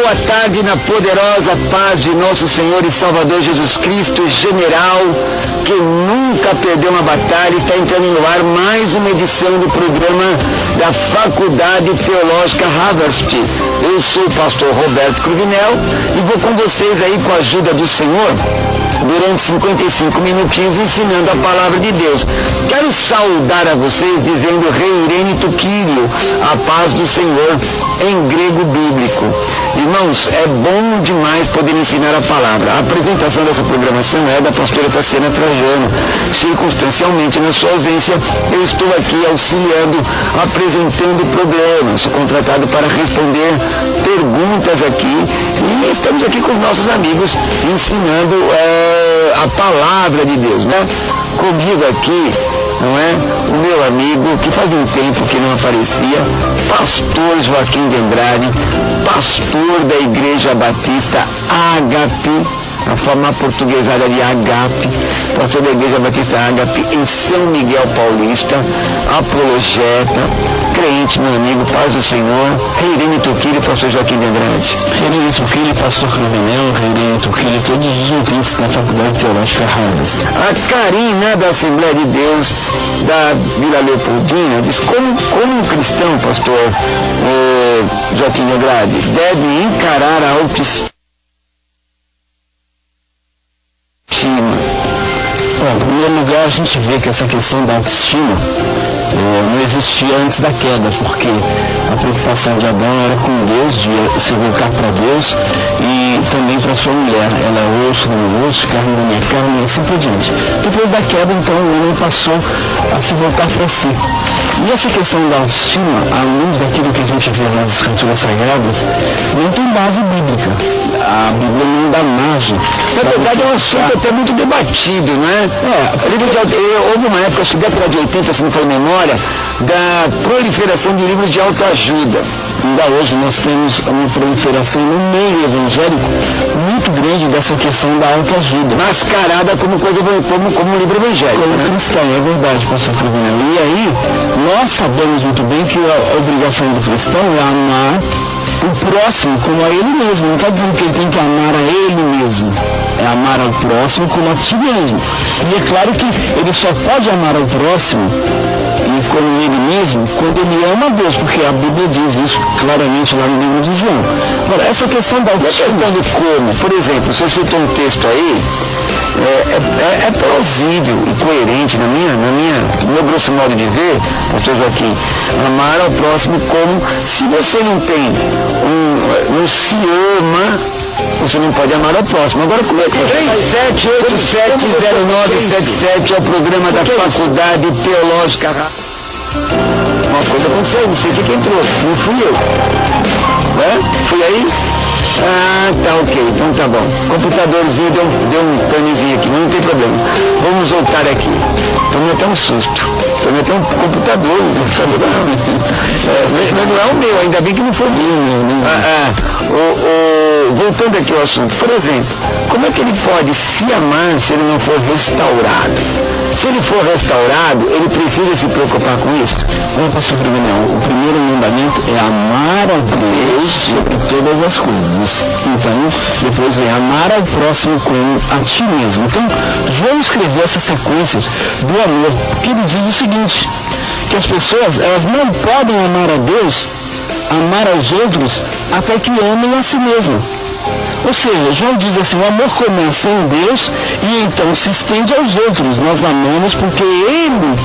Boa tarde na poderosa paz de nosso Senhor e Salvador Jesus Cristo, general, que nunca perdeu uma batalha. Está entrando no ar mais uma edição do programa da Faculdade Teológica Haverst. Eu sou o pastor Roberto Cruvinel e vou com vocês aí, com a ajuda do Senhor, durante 55 minutinhos ensinando a palavra de Deus. Quero saudar a vocês dizendo Reirenito Kyrio, a paz do Senhor em grego bíblico. Irmãos, é bom demais poder ensinar a palavra. A apresentação dessa programação é da pastora Tassiana Trajano. Circunstancialmente, na sua ausência, eu estou aqui auxiliando, apresentando o programa. Sou contratado para responder perguntas aqui e estamos aqui com os nossos amigos ensinando a palavra de Deus, né? Comigo aqui, não é? O meu amigo, que faz um tempo que não aparecia, pastor Joaquim de Andrade, pastor da Igreja Batista Ágape, a forma portuguesada de Agape, pastor da Igreja Batista Ágape em São Miguel Paulista, apologeta, crente, meu amigo, paz do Senhor, Reirenito Kyrio, pastor Joaquim de Andrade. Reirenito Kyrio, pastor Cruvinel, Reirenito Kyrio, todos os ouvintes da Faculdade Teológica Haverst. A Karina, da Assembleia de Deus, da Vila Leopoldina, diz, como um cristão, pastor Joaquim de Andrade, deve encarar a autoestima? Bom, em primeiro lugar, a gente vê que essa questão da autoestima não existia antes da queda, porque a preocupação de Adão era com Deus, de se voltar para Deus e também para sua mulher. Ela é osso do meu osso, carne da minha carne e assim por diante. Depois da queda, então, o homem passou a se voltar para si. E essa questão da autoestima, à luz daquilo que a gente vê nas Escrituras Sagradas, não tem base bíblica. A Bíblia não dá margem. Na verdade, é um assunto até muito debatido, não é? Houve uma época, acho que década de 80, se não for memória, da proliferação de livros de autoajuda. Ainda hoje nós temos uma proliferação no meio evangélico muito grande dessa questão da autoajuda. Mascarada como coisa, como livro evangélico. Como cristão, é verdade, pastor Cruvinel. E aí, nós sabemos muito bem que a obrigação do cristão é amar o próximo como a ele mesmo. Não está dizendo que ele tem que amar a ele mesmo. É amar ao próximo como a si mesmo. E é claro que ele só pode amar ao próximo e como ele mesmo quando ele ama a Deus, porque a Bíblia diz isso claramente lá no livro de João. Agora, essa questão da autoestima, como, por exemplo, se eu citar um texto aí, é plausível e coerente no meu grosso modo de ver, pastor Joaquim, amar ao próximo como, se você não se ama, você não pode amar ao próximo. Agora, como é que 37870977 é o programa da Faculdade Teológica. Uma coisa aconteceu, não sei o que entrou, não fui eu. Fui aí? Ah, tá, ok, então tá bom. Computadorzinho deu um panezinho aqui, não tem problema. Vamos voltar aqui. Tomei até um susto. Tomei até um computador. Mas não é o meu, ainda bem que não foi o meu. Voltando aqui ao assunto, por exemplo, como é que ele pode se amar se ele não for restaurado? Se ele for restaurado, ele precisa se preocupar com isso? Não, pastor Cruvinel, o primeiro mandamento é amar a Deus sobre todas as coisas. Então, depois vem amar ao próximo como a ti mesmo. Então, João escreveu essa sequência do amor, porque ele diz o seguinte, que as pessoas, elas não podem amar a Deus, amar aos outros, até que amem a si mesmo. Ou seja, João diz assim, o amor começa em Deus e então se estende aos outros. Nós amamos porque Ele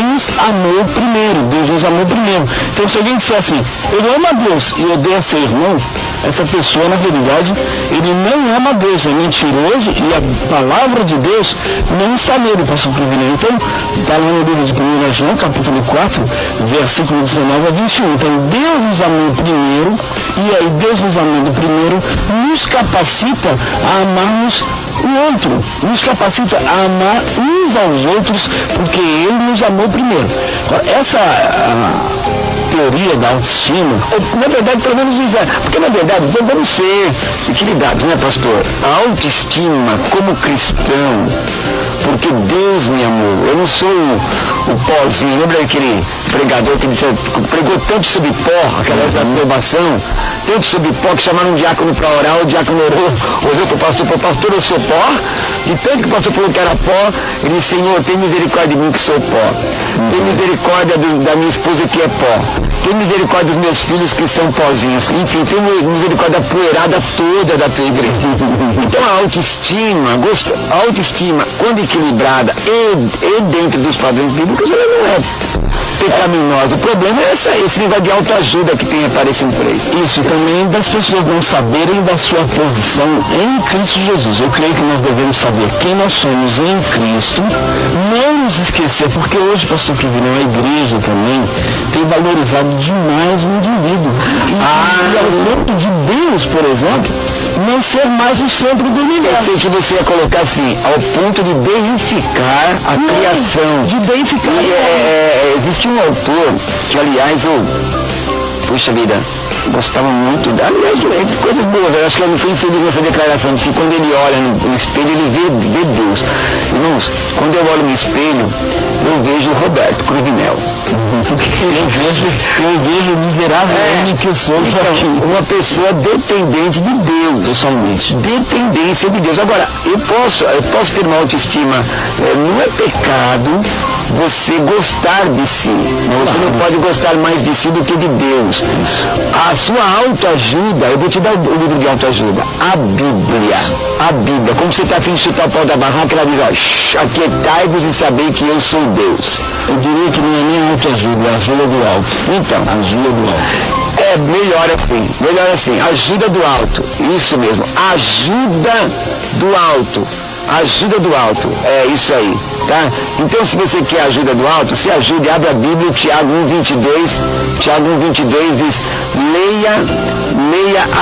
nos amou primeiro, Deus nos amou primeiro. Então se alguém disser assim, eu amo a Deus e odeio seu irmão, essa pessoa, na realidade, ele não ama a Deus, é mentiroso e a palavra de Deus não está nele, pastor Cruvinel. Então, está lá no livro de 1 João, capítulo 4, versículo 19 a 21. Então, Deus nos amou primeiro, e aí Deus nos amando primeiro, nos capacita a amarmos o outro, nos capacita a amar uns aos outros, porque Ele nos amou primeiro. Agora, essa teoria da autoestima, na verdade, pelo menos isso porque na verdade, vamos ser equilibrados, né, pastor? A autoestima como cristão, porque Deus me amou, eu não sou o pozinho, lembra aquele pregador que pregou tanto sobre pó, aquela aprovação, tanto sobre pó, que chamaram um diácono para orar, o diácono orou para o pastor, eu sou pó, e tanto que o pastor falou que era pó, ele disse, Senhor, tem misericórdia de mim que sou pó, tem misericórdia da minha esposa que é pó, tem misericórdia dos meus filhos que são pozinhos, enfim, tem misericórdia da poeirada toda da tua igreja. Então a autoestima, quando equilibrada e dentro dos padrões bíblicos, ela não é pecaminosa. O problema é esse negócio de autoajuda que tem aparecido por aí. Isso, também das pessoas não saberem da sua posição em Cristo Jesus. Eu creio que nós devemos saber quem nós somos em Cristo, não nos esquecer, porque hoje, pastor Clevinão, a igreja também tem valorizado demais o indivíduo. E ao ponto de Deus, por exemplo, não ser mais o centro do universo. Eu sei que você ia colocar assim, ao ponto de deificar a criação. De deificar. Existe um autor que, aliás, puxa vida, gostava muito, aliás, coisas boas. Eu acho que ele não foi infeliz nessa declaração, de que quando ele olha no espelho, ele vê Deus. Irmãos, quando eu olho no espelho, eu vejo o Roberto Cruvinel. Eu vejo o miserável homem que sou. Então, uma pessoa dependente de Deus, totalmente. Dependência de Deus. Agora, eu posso ter uma autoestima, não é pecado você gostar de si. Você não pode gostar mais de si do que de Deus. A sua autoajuda, eu vou te dar o livro de autoajuda, a Bíblia. Como você está afim de chutar o pau da barraca, ela diz, ó, aquietai-vos e sabei que eu sou Deus. Eu diria que não é nem autoajuda, é ajuda do alto. Então, ajuda do alto. Melhor assim, ajuda do alto, isso mesmo, ajuda do alto. Ajuda do alto, é isso aí, tá? Então, se você quer ajuda do alto, se ajude, abre a Bíblia, Tiago 1,22 diz, leia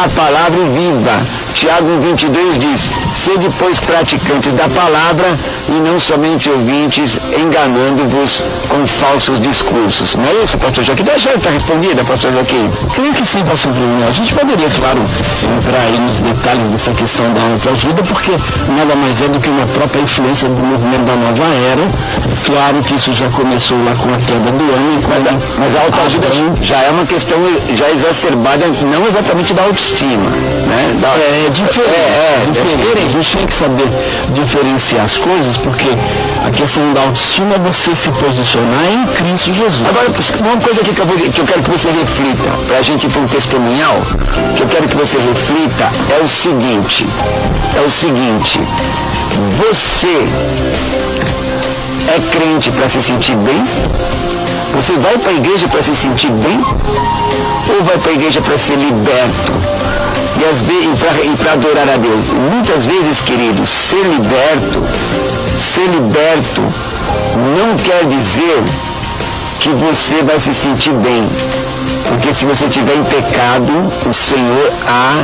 a palavra e viva. Tiago 1,22 diz, sede, pois, praticantes da palavra e não somente ouvintes, enganando-vos com falsos discursos. Não é isso, pastor Joaquim? Deixa eu estar respondida, pastor Joaquim. Creio que sim, pastor Bruno. A gente poderia, claro, entrar aí nos detalhes dessa questão da autoajuda, porque nada mais é do que uma própria influência do movimento da nova era. Claro que isso já começou lá com a queda do homem, mas a autoajuda já é uma questão já exacerbada, não exatamente da autoestima, né? É diferente. A gente tem que saber diferenciar as coisas, porque a questão da autoestima é você se posicionar em Cristo Jesus. Agora, uma coisa aqui que eu quero que você reflita, para a gente ir para um testemunhal, que eu quero que você reflita, é o seguinte, você é crente para se sentir bem? Você vai para a igreja para se sentir bem? Ou vai para a igreja para ser liberto? E para adorar a Deus? Muitas vezes, queridos, ser liberto não quer dizer que você vai se sentir bem. Porque se você estiver em pecado, o Senhor há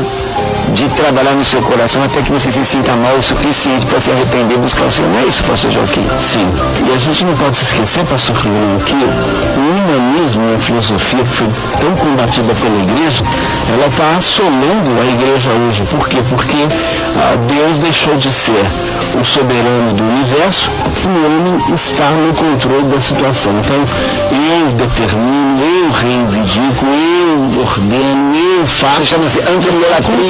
de trabalhar no seu coração até que você se sinta mal o suficiente para se arrepender e buscar o Senhor. Não é isso, pastor Joaquim? Sim. E a gente não pode se esquecer, pastor Clevinão, que o humanismo, a filosofia que foi tão combatida pela igreja, ela está assolando a igreja hoje. Por quê? Porque Deus deixou de ser o soberano do universo, o homem está no controle da situação. Então, eu determino, eu reivindico, eu ordeno, eu faço. Chama-se antropologia.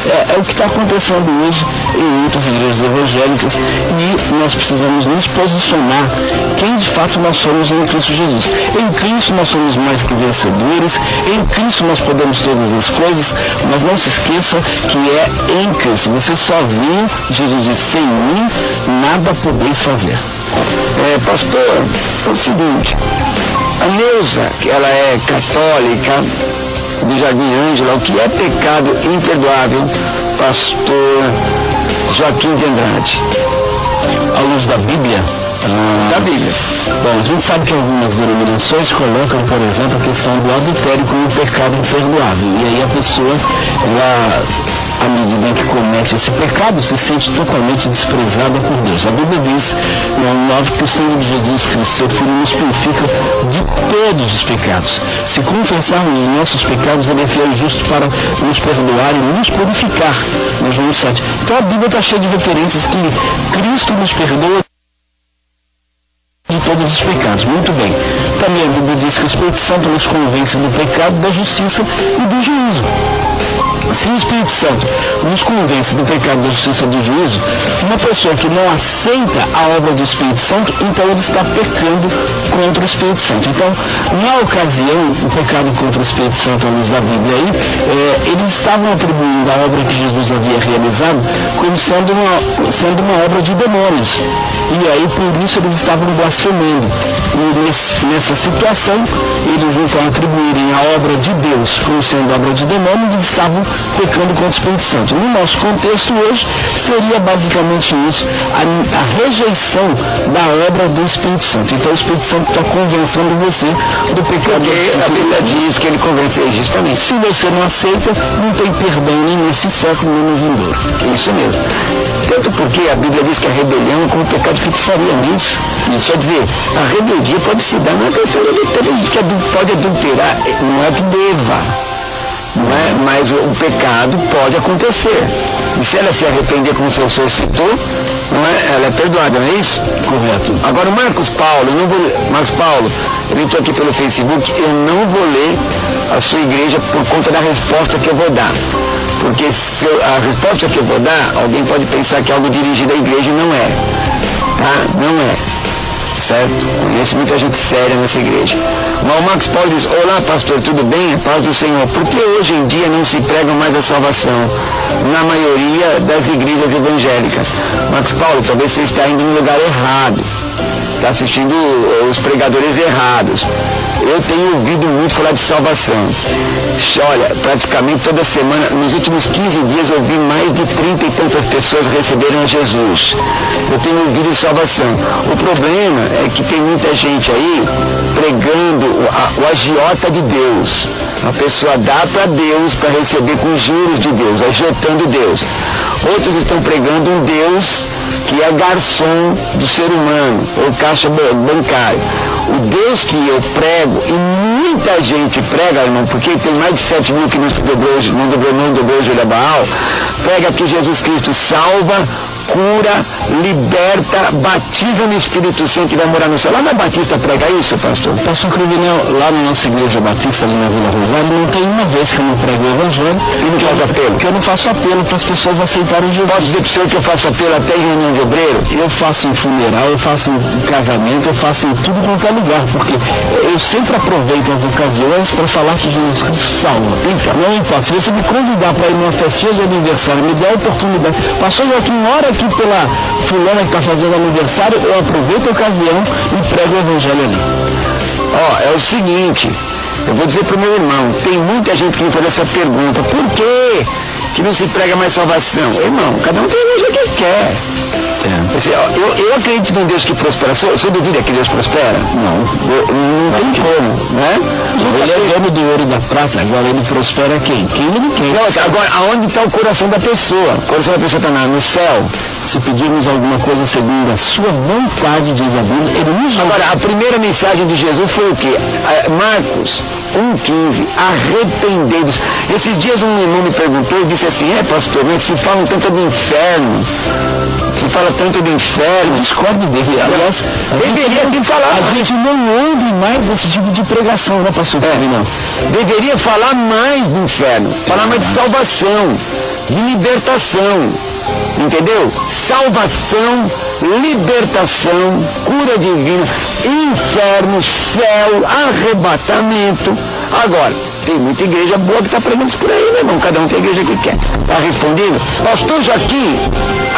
É o que está acontecendo hoje em muitas igrejas evangélicas, e nós precisamos nos posicionar quem de fato nós somos em Cristo Jesus. Em Cristo nós somos mais que vencedores, em Cristo nós podemos todas as coisas, mas não se esqueça que é em Cristo. Você só viu Jesus e sem mim nada podeis fazer. Pastor, é o seguinte, a Neuza, que ela é católica, do Jardim Ângela, o que é pecado imperdoável, pastor Joaquim de Andrade? À luz da Bíblia? Da Bíblia. Bom, a gente sabe que algumas denominações colocam, por exemplo, a questão do adultério como um pecado imperdoável. E aí a pessoa, à medida em que comete esse pecado, se sente totalmente desprezada por Deus. A Bíblia diz, no 9, que o Senhor de Jesus Cristo, seu Filho, nos purifica de todos os pecados. Se confessarmos os nossos pecados, Ele é fiel e justo para nos perdoar e nos purificar. No João 7. Então a Bíblia está cheia de referências que Cristo nos perdoa de todos os pecados. Muito bem. Também a Bíblia diz que o Espírito Santo nos convence do pecado, da justiça e do juízo. Se o Espírito Santo nos convence do pecado, da justiça e do juízo, uma pessoa que não aceita a obra do Espírito Santo, então ele está pecando contra o Espírito Santo. Então, na ocasião, o pecado contra o Espírito Santo, à luz da Bíblia aí, eles estavam atribuindo a obra que Jesus havia realizado como sendo uma obra de demônios. E aí, por isso, eles estavam blasfemando. E nessa situação, eles então atribuírem a obra de Deus como sendo obra de demônios, eles estavam pecando contra o Espírito Santo. No nosso contexto hoje, seria basicamente isso, a rejeição da obra do Espírito Santo. Então o Espírito Santo está convencendo você do pecado. Porque a Bíblia diz que ele convence justamente. Se você não aceita, não tem perdão nem nesse século, nem no vindouro. Isso mesmo. Tanto porque a Bíblia diz que a rebelião é como um pecado de feitiçaria, não é isso? Isso quer dizer, a rebeldia pode se dar, não é que pode adulterar, não é que deva. Não é? Mas o pecado pode acontecer. E se ela se arrepender, como o seu senhor citou, não é? Ela é perdoada, não é isso? Correto. Agora o Marcos Paulo, ele entrou aqui pelo Facebook, eu não vou ler a sua igreja por conta da resposta que eu vou dar. Porque a resposta que eu vou dar, alguém pode pensar que é algo dirigido à igreja e não é. Tá? Não é. Certo? Conheço muita gente séria nessa igreja. Mas o Marcos Paulo diz: olá pastor, tudo bem? A paz do Senhor. Por que hoje em dia não se prega mais a salvação na maioria das igrejas evangélicas? Marcos Paulo, talvez você está indo no lugar errado, está assistindo os pregadores errados. Eu tenho ouvido muito falar de salvação. Olha, praticamente toda semana, nos últimos 15 dias eu vi mais de 30 e tantas pessoas receberam a Jesus. Eu tenho ouvido salvação. O problema é que tem muita gente aí pregando o agiota de Deus. A pessoa dá para Deus para receber com juros de Deus, agiotando Deus. Outros estão pregando um Deus que é garçom do ser humano, ou caixa bancária. O Deus que eu prego, e muita gente prega, irmão, porque tem mais de 7 mil que não dobrou o joelho a Baal, prega que Jesus Cristo salva, cura, liberta, batiza no Espírito Santo e vai morar no céu. Lá na Batista prega isso, pastor? Pastor Cruvinel, lá na nossa igreja Batista, ali na Vila Rosário, não tem uma vez que eu não prego o Evangelho. E não faz apelo? Porque eu não faço apelo para as pessoas aceitarem Jesus. Posso dizer para o senhor que eu faço apelo até em reunião de obreiro? Eu faço em funeral, eu faço em casamento, eu faço em tudo quanto é lugar, porque eu sempre aproveito as ocasiões para falar que Jesus Cristo salva. Então, não importa, se você me convidar para ir numa festinha de aniversário, me dê a oportunidade. Pastor Joaquim, hora aqui pela fulana que está fazendo aniversário, eu aproveito a ocasião e prego o Evangelho ali. É o seguinte, eu vou dizer para o meu irmão, tem muita gente que me faz essa pergunta: por que não se prega mais salvação? Irmão, cada um tem a igreja que quer. Eu acredito num Deus que prospera. Você duvida que Deus prospera? Não tem como, né? Ele é dono do ouro e da prata, agora ele prospera quem? Quem ele quer. Não, agora, aonde está o coração da pessoa? O coração da pessoa está no céu. Se pedirmos alguma coisa segundo a sua vontade, diz a Bíblia, ele nos... Agora, a primeira mensagem de Jesus foi o quê? Marcos 1,15, arrependei-vos. Esses dias um irmão me perguntou e disse assim: pastor, mas se falam tanto do inferno, se fala tanto do inferno, discordo dele. Aliás, deveria ter falado. A gente não ouve mais desse tipo de pregação, né, pastor? Não. Deveria falar mais do inferno, falar mais de salvação, de libertação. Entendeu? Salvação, libertação, cura divina, inferno, céu, arrebatamento. Agora, tem muita igreja boa que está pregando isso por aí, meu irmão. Cada um tem a igreja que quer. Está respondido? Pastor Joaquim,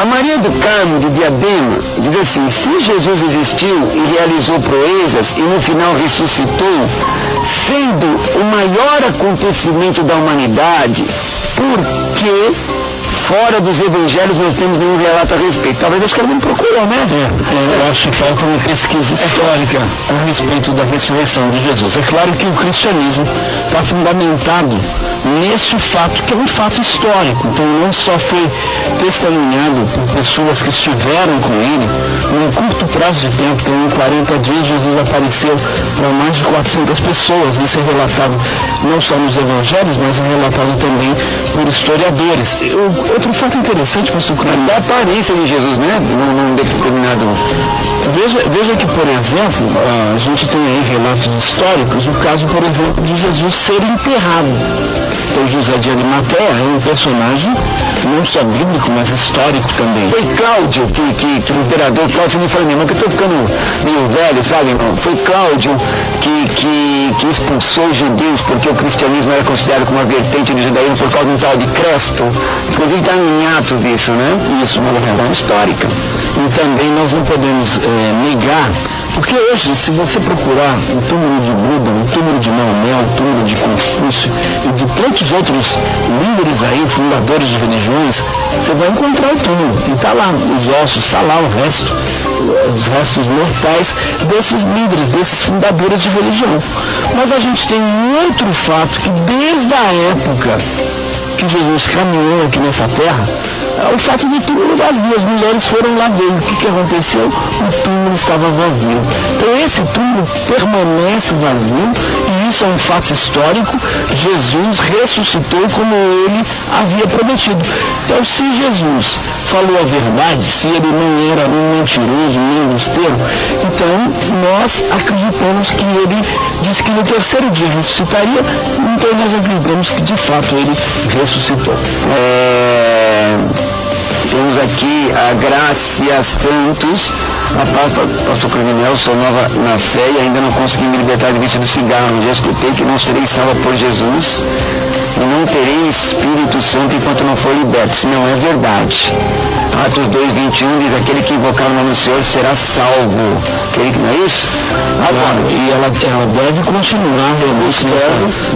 a Maria do Carmo de Diadema diz assim: se Jesus existiu e realizou proezas e no final ressuscitou, sendo o maior acontecimento da humanidade, por que fora dos evangelhos nós temos nenhum relato a respeito? Talvez os caras não procuram, né? Eu acho que falta uma pesquisa histórica a respeito da ressurreição de Jesus. É claro que o cristianismo está fundamentado nesse fato, que é um fato histórico. Então não só foi testemunhado por pessoas que estiveram com ele num curto prazo de tempo. Então em 40 dias Jesus apareceu para mais de 400 pessoas. Isso é relatado não só nos evangelhos, mas é relatado também por historiadores. Outro fato interessante, pastor Cláudio, até a aparência de Jesus, né? Num determinado... Veja que, por exemplo, a gente tem aí relatos históricos, o caso, por exemplo, de Jesus ser enterrado. Então, José de Arimateia é um personagem não só bíblico, mas histórico também. Foi Cláudio, que o imperador Cláudio, me falou, mas que eu estou ficando meio velho, sabe, irmão? Foi Cláudio que expulsou os judeus, porque o cristianismo era considerado como uma vertente do judaísmo por causa de um tal de Cresto. Inclusive está em Atos isso, né? Isso, uma verdade histórica. E também nós não podemos negar, porque hoje, se você procurar o túmulo de Buda, o túmulo de Maomé, o túmulo de Confúcio e de tantos outros líderes aí, fundadores de religiões, você vai encontrar o túmulo. E está lá, os ossos, está lá o resto, os restos mortais desses líderes, desses fundadores de religião. Mas a gente tem um outro fato que desde a época que Jesus caminhou aqui nessa terra, o fato do túmulo vazio, as mulheres foram lá ver. O que aconteceu? O túmulo estava vazio. Então esse túmulo permanece vazio, e isso é um fato histórico. Jesus ressuscitou como ele havia prometido. Então, se Jesus falou a verdade, se ele não era um mentiroso, nem um esteiro, então nós acreditamos que ele disse que no terceiro dia ressuscitaria, então nós acreditamos que de fato ele ressuscitou. Temos aqui a Gracias Santos. A paz, pastor Cruvinel, sou nova na fé e ainda não consegui me libertar de vício do cigarro. Já escutei que não serei salva por Jesus e não terei Espírito Santo enquanto não for liberto. Isso não é verdade. Atos 2:21 diz: aquele que invocar o nome do Senhor será salvo. Aquele que não é isso? Agora, e ela deve continuar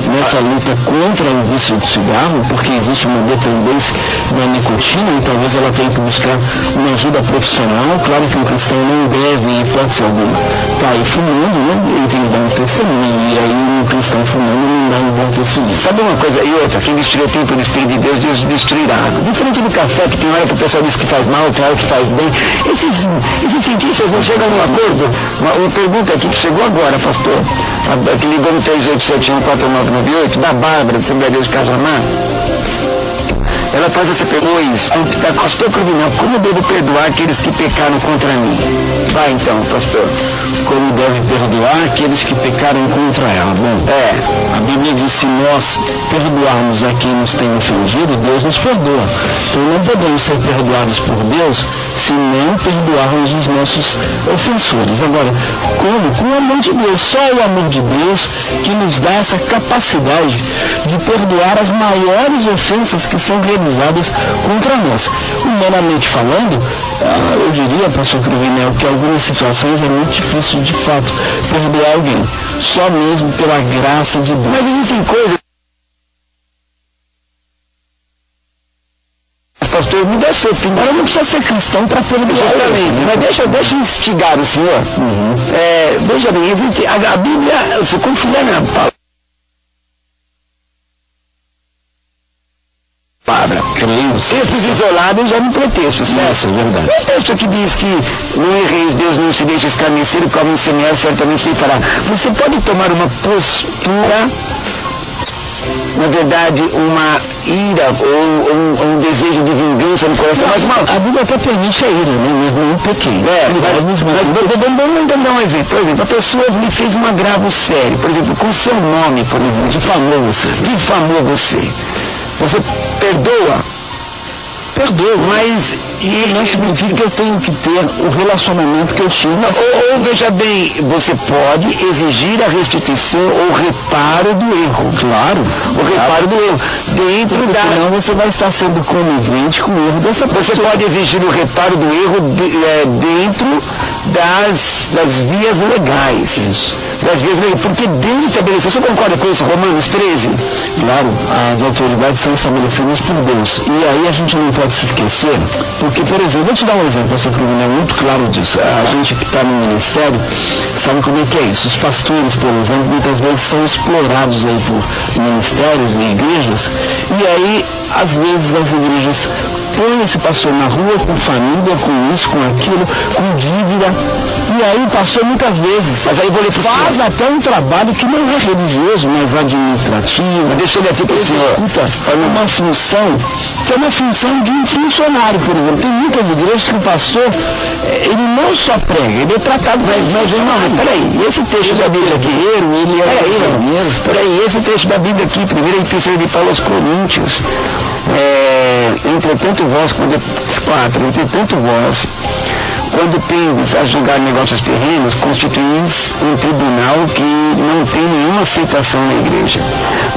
nessa luta contra o vício do cigarro, porque existe uma dependência da nicotina, e talvez ela tenha que buscar uma ajuda profissional. Claro que um cristão não deve, em hipótese alguma, estar aí fumando, né? Ele tem que dar um testemunho, e aí um cristão fumando não dá um bom testemunho. Sabe uma coisa? E outra, quem destruiu o templo do Espírito de Deus, Deus destruirá. Diferente do café, que tem hora que o pessoal diz que faz mal, outra hora que faz bem. Esses cientistas não chegam num acordo. Uma pergunta aqui que chegou agora, pastor, que ligou no 38714998, da Bárbara, do Assembleia de Deus de Casamar. Ela faz essa pergunta: pastor Cruvinel, como devo perdoar aqueles que pecaram contra mim? Vai então, pastor. Como deve perdoar aqueles que pecaram contra ela? Bom, a Bíblia diz: se nós perdoarmos a quem nos tem ofendido, Deus nos perdoa. Então não podemos ser perdoados por Deus se não perdoarmos os nossos ofensores. Agora, como? Com o amor de Deus. Só o amor de Deus que nos dá essa capacidade de perdoar as maiores ofensas que são realizadas contra nós. Humanamente falando, eu diria, pastor Cruvinel, que em algumas situações é muito difícil de fato perdoar alguém, só mesmo pela graça de Deus. Mas existem coisas, pastor, me dá sua opinião. Ela não precisa ser cristão para perdoar. Exatamente, mas deixa eu instigar o senhor. Veja bem, existe, a Bíblia, você confia na palavra. Textos isolados já no pretexto, certo? Isso, é verdade. O texto que diz que não erreis, Deus não se deixa escarnecer, o qual me semear certamente se fará. Você pode tomar uma postura, na verdade, uma ira ou um desejo de vingança no coração, mas mal. A Bíblia até permite a ira, né? Mas não pequeno. Vamos dar um exemplo. Por exemplo, a pessoa me fez um agravo sério, por exemplo, com seu nome, por exemplo, difamou você. Você perdoa? Perdoa, mas não significa que eu tenho que ter o relacionamento que eu tinha. Ou veja bem, você pode exigir a restituição ou reparo do erro. Claro. O reparo do erro. Senão você vai estar sendo conivente com o erro dessa pessoa. Você pode exigir o reparo do erro dentro das vias legais. Isso. Das vias legais. Porque Deus estabeleceu. Você concorda com isso, Romanos 13? Claro, as autoridades são estabelecidas por Deus. E aí a gente não pode se esquecer, porque, por exemplo, vou te dar um exemplo, você que não é muito claro disso. A gente que está no ministério sabe como é que é isso. Os pastores, por exemplo, muitas vezes são explorados aí por ministérios e igrejas, e aí, às vezes, as igrejas expõe esse pastor na rua com família, com isso, com aquilo, com dívida. E aí o pastor muitas vezes faz até um trabalho que não é religioso, mas administrativo. Deixa ele aqui para o senhor. Uma função que é uma função de um funcionário, por exemplo. Tem muitas igrejas que o pastor, ele não só prega, ele é tratado... Mas irmão, peraí, esse texto da Bíblia aqui... Peraí, esse texto da Bíblia aqui, 1 Epístola de Paulo aos Coríntios, entretanto vós, quando tendes a julgar negócios terrenos, constituís um tribunal que não tem nenhuma aceitação na igreja.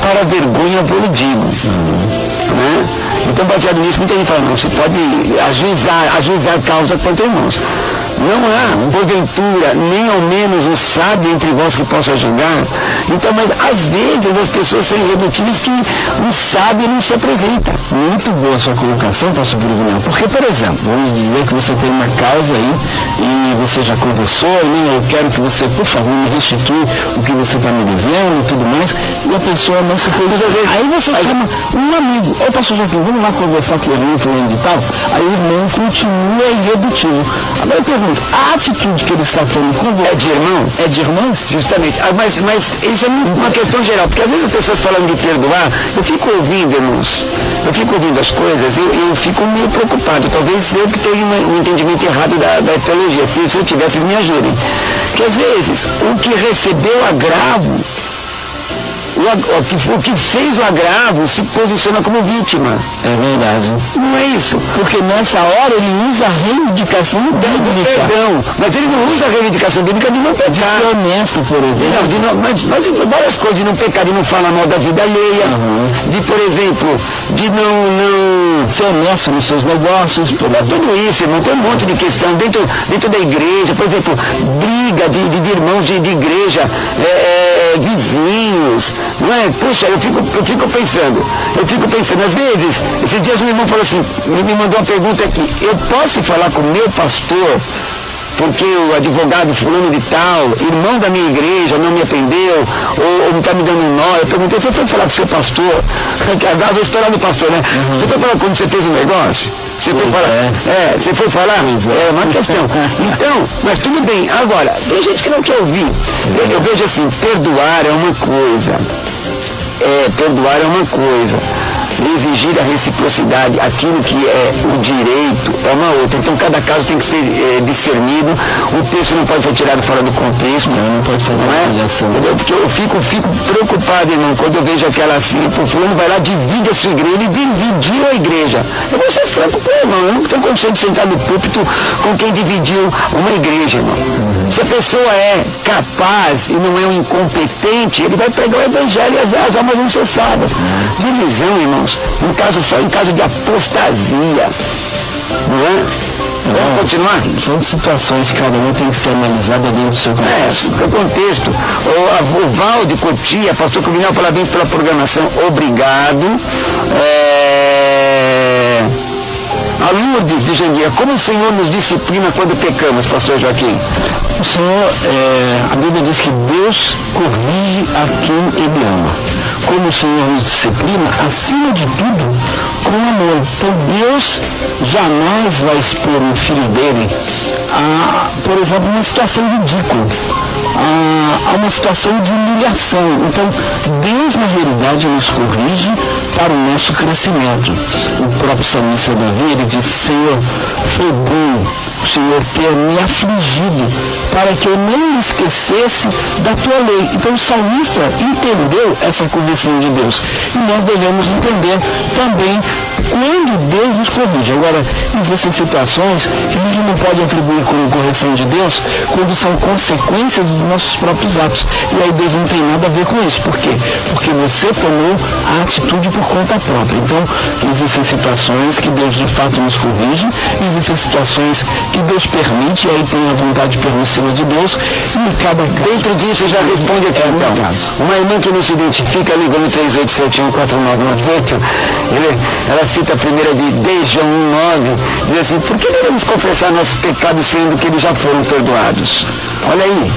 Para a vergonha vou digo. Né? Então, baseado nisso, muita gente fala, não, você pode ajuizar causa contra irmãos. Não há, porventura, nem ao menos um sábio entre vós que possa julgar. Então, mas às vezes as pessoas são irredutíveis que um sábio não se apresenta. Muito boa a sua colocação, pastor Bruno. Porque, por exemplo, vamos dizer que você tem uma causa aí e você já conversou, né? Eu quero que você, por favor, me restitui o que você está me devendo e tudo mais, e a pessoa não se fez resolver. Aí você chama um amigo, ô pastor Joaquim, vamos lá conversar com o irmão fulano de tal. Aí o irmão continua irredutível. Agora eu pergunto, a atitude que ele está tendo com você é de irmão? É de irmão? Justamente. Mas isso é uma questão geral, porque às vezes as pessoas falando de perdoar, eu fico ouvindo, irmãos, eu fico ouvindo as coisas, eu fico meio preocupado. Talvez eu que tenha um entendimento errado da teologia. Se eu tivesse, me ajudem. Que às vezes, o que recebeu agravo, o que fez o agravo se posiciona como vítima. É verdade. Não é isso. Porque nessa hora ele usa a reivindicação bíblica. Perdão. Mas ele não usa a reivindicação bíblica de não pecar. De honesto, por exemplo. Mas várias coisas, de não pecar, de não falar mal da vida alheia. De, por exemplo, de não ser honesto nos seus negócios. Tudo isso, irmão. Tem um monte de questão dentro da igreja. Por exemplo, briga de irmãos de igreja, vizinhos. Não é? Puxa, eu fico pensando, às vezes, esses dias um irmão falou assim, me mandou uma pergunta aqui, eu posso falar com o meu pastor, porque o advogado fulano de tal, irmão da minha igreja, não me atendeu, ou está me dando um nó? Eu perguntei, você foi falar com o seu pastor? Agora vou esperar do pastor, né? Você foi falar quando você fez um negócio? Você foi falar? Você foi falar? É uma questão. Então, mas tudo bem. Agora, tem gente que não quer ouvir. Eu vejo assim, perdoar é uma coisa. Exigir a reciprocidade, aquilo que é o direito, é uma outra. Então, cada caso tem que ser discernido. O texto não pode ser tirado fora do contexto. Não pode ser. Não é? Entendeu? Porque eu fico preocupado, irmão, quando eu vejo aquela assim, o fulano vai lá, divide a sua igreja, ele dividiu a igreja. Eu vou ser franco com o irmão, eu não tenho condição de sentar no púlpito com quem dividiu uma igreja, irmão. Se a pessoa é capaz e não é um incompetente, ele vai pregar o evangelho e as almas vão ser salvas. Divisão, irmãos, em caso de apostasia, não é? Vamos continuar? São situações que cada um tem que ser analisada dentro do seu contexto. O contexto. O Val de Cotia, pastor Covinal, parabéns pela programação, obrigado. A Lourdes de Jandia, como o Senhor nos disciplina quando pecamos, pastor Joaquim? O Senhor, a Bíblia diz que Deus corrige a quem Ele ama. Como o Senhor nos disciplina, acima de tudo, com amor. Então Deus jamais vai expor um filho dele a, por exemplo, uma situação ridícula, a uma situação de humilhação. Então Deus, na realidade, nos corrige para o nosso crescimento. O próprio salmista Davi, ele diz: Senhor, foi bom o Senhor ter me afligido, para que eu não me esquecesse da tua lei. Então o salmista entendeu essa condição de Deus. E nós devemos entender também quando Deus nos corrige. Agora, existem situações que a gente não pode atribuir como correção de Deus quando são consequências dos nossos próprios atos. E aí Deus não tem nada a ver com isso. Por quê? Porque você tomou a atitude por conta própria. Então, existem situações que Deus de fato nos corrige, existem situações que Deus permite, e aí tem a vontade permissiva de Deus, e cada dentro disso já responde aqui então. Uma irmã que não se identifica, ligando 38714998, ela cita a primeira de João 1:9, diz assim, por que devemos confessar nossos pecados sendo que eles já foram perdoados? Olha aí.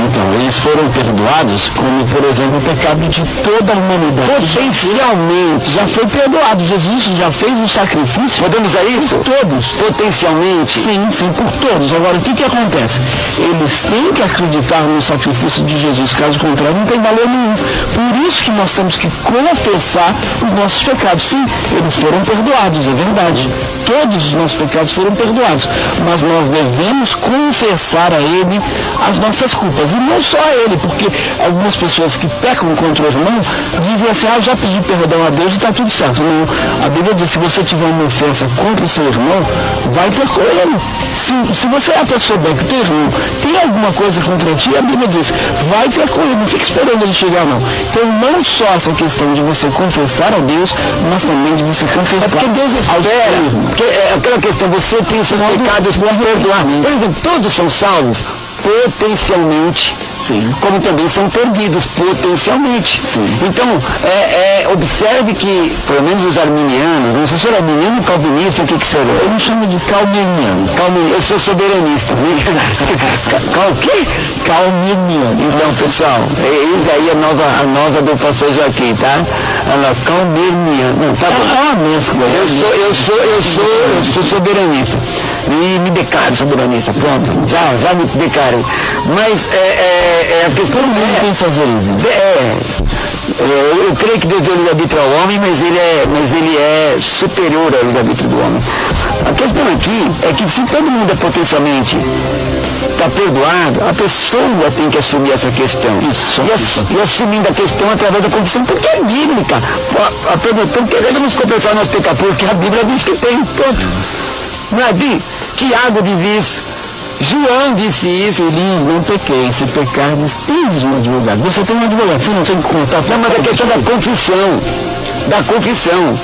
Então, eles foram perdoados como, por exemplo, o pecado de toda a humanidade. Potencialmente. Já foi perdoado. Jesus já fez um sacrifício. Podemos dizer isso? Todos. Potencialmente. Sim, por todos. Agora, o que acontece? Eles têm que acreditar no sacrifício de Jesus, caso contrário, não tem valor nenhum. Por isso que nós temos que confessar os nossos pecados. Sim, eles foram perdoados, é verdade. Todos os nossos pecados foram perdoados. Mas nós devemos confessar a Ele as nossas culpas. E não só a Ele, porque algumas pessoas que pecam contra o irmão dizem assim, eu já pedi perdão a Deus e está tudo certo. Não. A Bíblia diz que se você tiver uma ofensa contra o seu irmão, vai ter com ele. Se você é a pessoa bem que teu irmão tem alguma coisa contra ti, a Bíblia diz, vai ter com ele, não fica esperando ele chegar não. Então não só essa questão de você confessar a Deus, mas também de você confessar. É porque Deus espera, porque é aquela questão, você tem seus pecados por perdoar. Por exemplo, todos são salvos potencialmente, sim, como também são perdidos potencialmente. Sim. Então, observe que, pelo menos os arminianos, não sei se é arminiano ou calvinista, o que será? Eu me chamo de calminiano. Eu sou soberanista. O quê? Calminiano. Então, pessoal, eis aí a nova do pastor Joaquim, tá? Calminiano. Não, tá bom. Eu sou soberanista. E me declaro soberanista, pronto, já me declarei. Mas a questão não eu creio que Deus deu livre-arbítrio ao homem, mas ele é superior ao livre-arbítrio do homem. A questão aqui é que se todo mundo é potencialmente está perdoado, a pessoa tem que assumir essa questão. E assumindo a questão através da confissão, porque é bíblica. Porque devemos confessar nosso pecado, porque a Bíblia diz que tem, pronto. Não é, Bi? Tiago diz isso, João disse isso. Feliz, não pequei, se pecar, tens um advogado. Você tem um advogado, você não tem que contar. Não, mas a questão da confissão.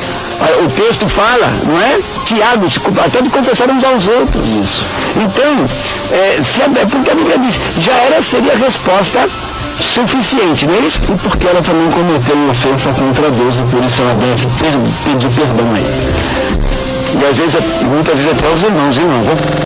O texto fala, não é? Tiago, até de confessar uns aos outros. Isso. Então, porque a Bíblia diz, seria a resposta suficiente, não é isso? E porque ela também cometeu uma ofensa contra Deus, e por isso ela deve pedir perdão a Ele. E às vezes, muitas vezes até os irmãos,